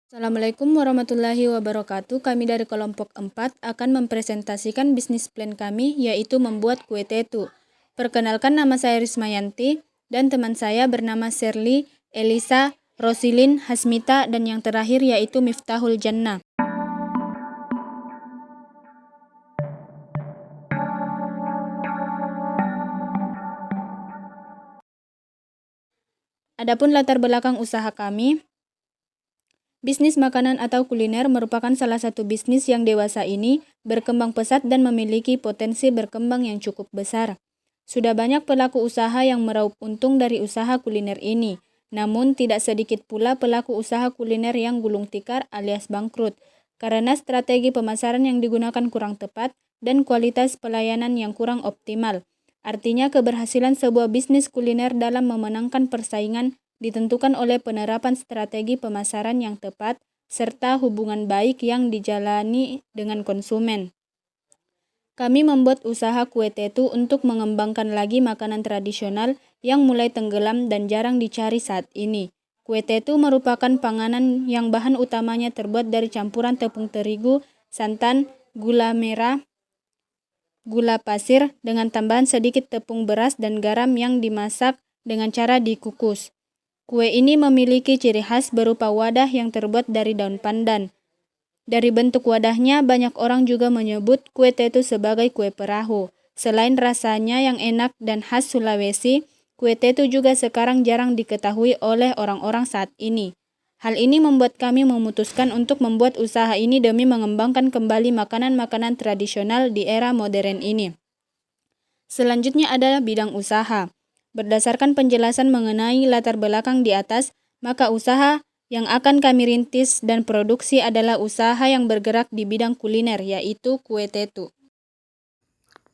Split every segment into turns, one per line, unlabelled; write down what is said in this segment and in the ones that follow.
Assalamualaikum warahmatullahi wabarakatuh. Kami dari kelompok 4 akan mempresentasikan bisnis plan kami, yaitu membuat kue tetu. Perkenalkan, nama saya Rismayanti dan teman saya bernama Sherly, Elisa, Rosilin, Hasmita, dan yang terakhir yaitu Miftahul Jannah. Adapun latar belakang usaha kami, bisnis makanan atau kuliner merupakan salah satu bisnis yang dewasa ini berkembang pesat dan memiliki potensi berkembang yang cukup besar. Sudah banyak pelaku usaha yang meraup untung dari usaha kuliner ini, namun tidak sedikit pula pelaku usaha kuliner yang gulung tikar alias bangkrut, karena strategi pemasaran yang digunakan kurang tepat dan kualitas pelayanan yang kurang optimal. Artinya keberhasilan sebuah bisnis kuliner dalam memenangkan persaingan ditentukan oleh penerapan strategi pemasaran yang tepat serta hubungan baik yang dijalani dengan konsumen. Kami membuat usaha kue tetu untuk mengembangkan lagi makanan tradisional yang mulai tenggelam dan jarang dicari saat ini. Kue tetu merupakan panganan yang bahan utamanya terbuat dari campuran tepung terigu, santan, gula merah, gula pasir, dengan tambahan sedikit tepung beras dan garam yang dimasak dengan cara dikukus. Kue ini memiliki ciri khas berupa wadah yang terbuat dari daun pandan. Dari bentuk wadahnya, banyak orang juga menyebut kue tetu sebagai kue perahu. Selain rasanya yang enak dan khas Sulawesi, kue tetu juga sekarang jarang diketahui oleh orang-orang saat ini. Hal ini membuat kami memutuskan untuk membuat usaha ini demi mengembangkan kembali makanan-makanan tradisional di era modern ini. Selanjutnya adalah bidang usaha. Berdasarkan penjelasan mengenai latar belakang di atas, maka usaha yang akan kami rintis dan produksi adalah usaha yang bergerak di bidang kuliner, yaitu kue tetu.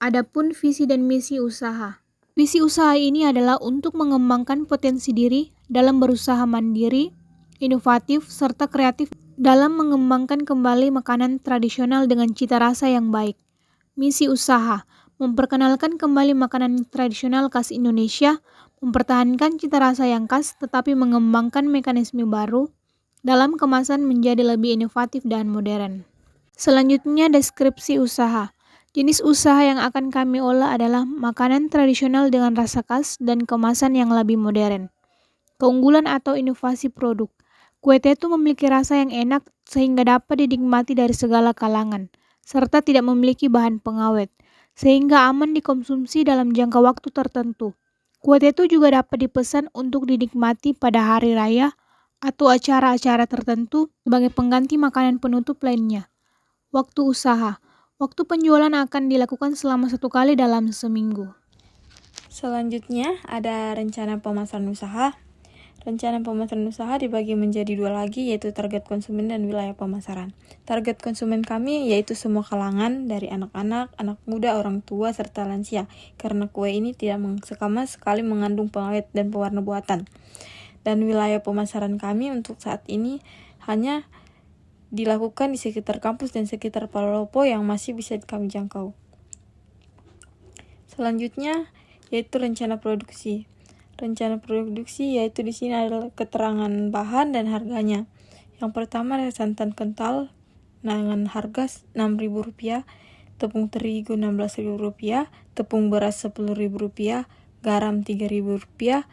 Adapun visi dan misi usaha. Visi usaha ini adalah untuk mengembangkan potensi diri dalam berusaha mandiri, inovatif, serta kreatif dalam mengembangkan kembali makanan tradisional dengan cita rasa yang baik. Misi usaha, memperkenalkan kembali makanan tradisional khas Indonesia, mempertahankan cita rasa yang khas tetapi mengembangkan mekanisme baru dalam kemasan menjadi lebih inovatif dan modern. Selanjutnya, deskripsi usaha. Jenis usaha yang akan kami olah adalah makanan tradisional dengan rasa khas dan kemasan yang lebih modern. Keunggulan atau inovasi produk. Kue tetu memiliki rasa yang enak sehingga dapat dinikmati dari segala kalangan, serta tidak memiliki bahan pengawet, sehingga aman dikonsumsi dalam jangka waktu tertentu. Kue tetu juga dapat dipesan untuk dinikmati pada hari raya atau acara-acara tertentu sebagai pengganti makanan penutup lainnya. Waktu usaha. Waktu penjualan akan dilakukan selama 1 kali dalam seminggu.
Selanjutnya ada rencana pemasaran usaha. Rencana pemasaran usaha dibagi menjadi 2 lagi, yaitu target konsumen dan wilayah pemasaran. Target konsumen kami yaitu semua kalangan, dari anak-anak, anak muda, orang tua, serta lansia, karena kue ini tidak sama sekali mengandung pengawet dan pewarna buatan. Dan wilayah pemasaran kami untuk saat ini hanya dilakukan di sekitar kampus dan sekitar Palopo yang masih bisa kami jangkau. Selanjutnya yaitu rencana produksi. Rencana produksi yaitu di sini adalah keterangan bahan dan harganya. Yang pertama adalah santan kental dengan harga Rp6.000, tepung terigu Rp16.000, tepung beras Rp10.000, garam Rp3.000,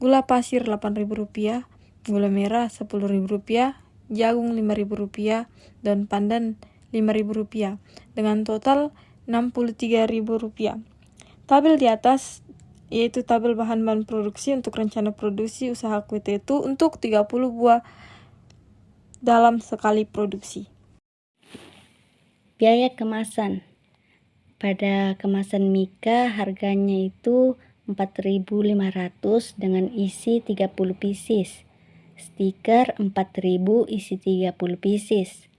gula pasir Rp8.000, gula merah Rp10.000, jagung Rp5.000, daun pandan Rp5.000, dengan total Rp63.000. Tabel di atas yaitu tabel bahan-bahan produksi untuk rencana produksi usaha kue tetu untuk 30 buah dalam sekali produksi.
Biaya kemasan. Pada kemasan Mika harganya itu Rp4.500 dengan isi 30 pieces. Stiker Rp4.000 isi 30 pieces.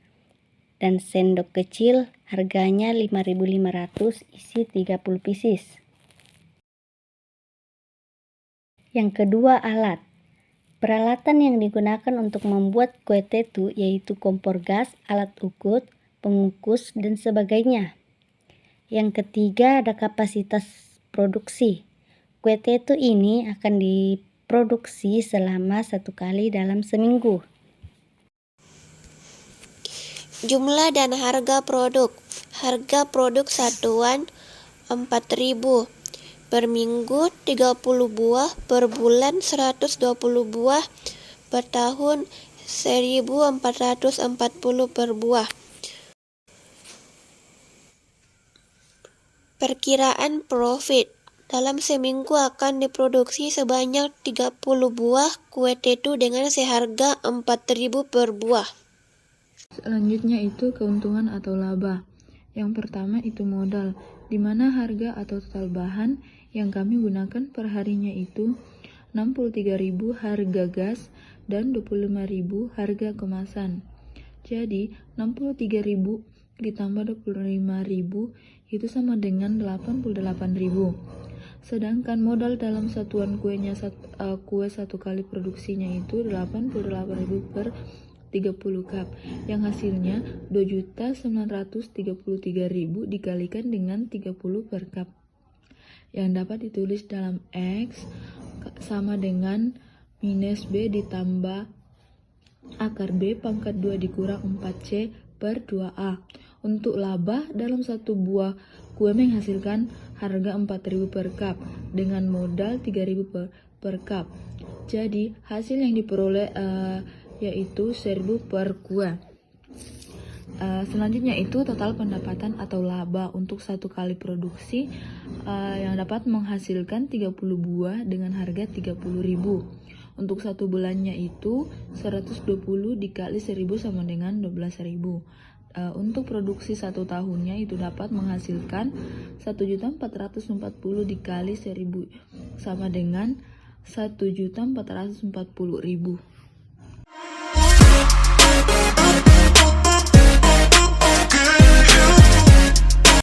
Dan sendok kecil harganya Rp5.500 isi 30 pieces. Yang kedua, alat. Peralatan yang digunakan untuk membuat kue tetu yaitu kompor gas, alat ukur, pengukus, dan sebagainya. Yang ketiga, ada kapasitas produksi. Kue tetu ini akan diproduksi selama 1 kali dalam seminggu.
Jumlah dan harga produk. Harga produk satuan 4.000. Per minggu 30 buah, per bulan 120 buah, per tahun 1.440 per buah. Perkiraan profit. Dalam seminggu akan diproduksi sebanyak 30 buah kue tetu dengan seharga 4.000 per buah.
Selanjutnya itu keuntungan atau laba. Yang pertama itu modal, di mana harga atau total bahan yang kami gunakan per harinya itu 63.000 harga gas dan 25.000 harga kemasan. Jadi 63.000 ditambah 25.000 itu sama dengan 88.000. Sedangkan modal dalam satuan kue satu kali produksinya itu 88.000 per 30 cup, yang hasilnya 2.933.000 dikalikan dengan 30 per cup, yang dapat ditulis dalam X sama dengan minus B ditambah akar B pangkat 2 dikurang 4C per 2A. Untuk laba, dalam satu buah kue menghasilkan harga 4.000 per cup dengan modal 3.000 per cup. Jadi hasil yang diperoleh yaitu 1.000 per kue. Selanjutnya itu total pendapatan atau laba untuk satu kali produksi yang dapat menghasilkan 30 buah dengan harga 30.000. Untuk satu bulannya itu 120 dikali 1.000 sama dengan 12.000. Untuk produksi satu tahunnya itu dapat menghasilkan 1.440 dikali 1.000 sama dengan 1.440.000.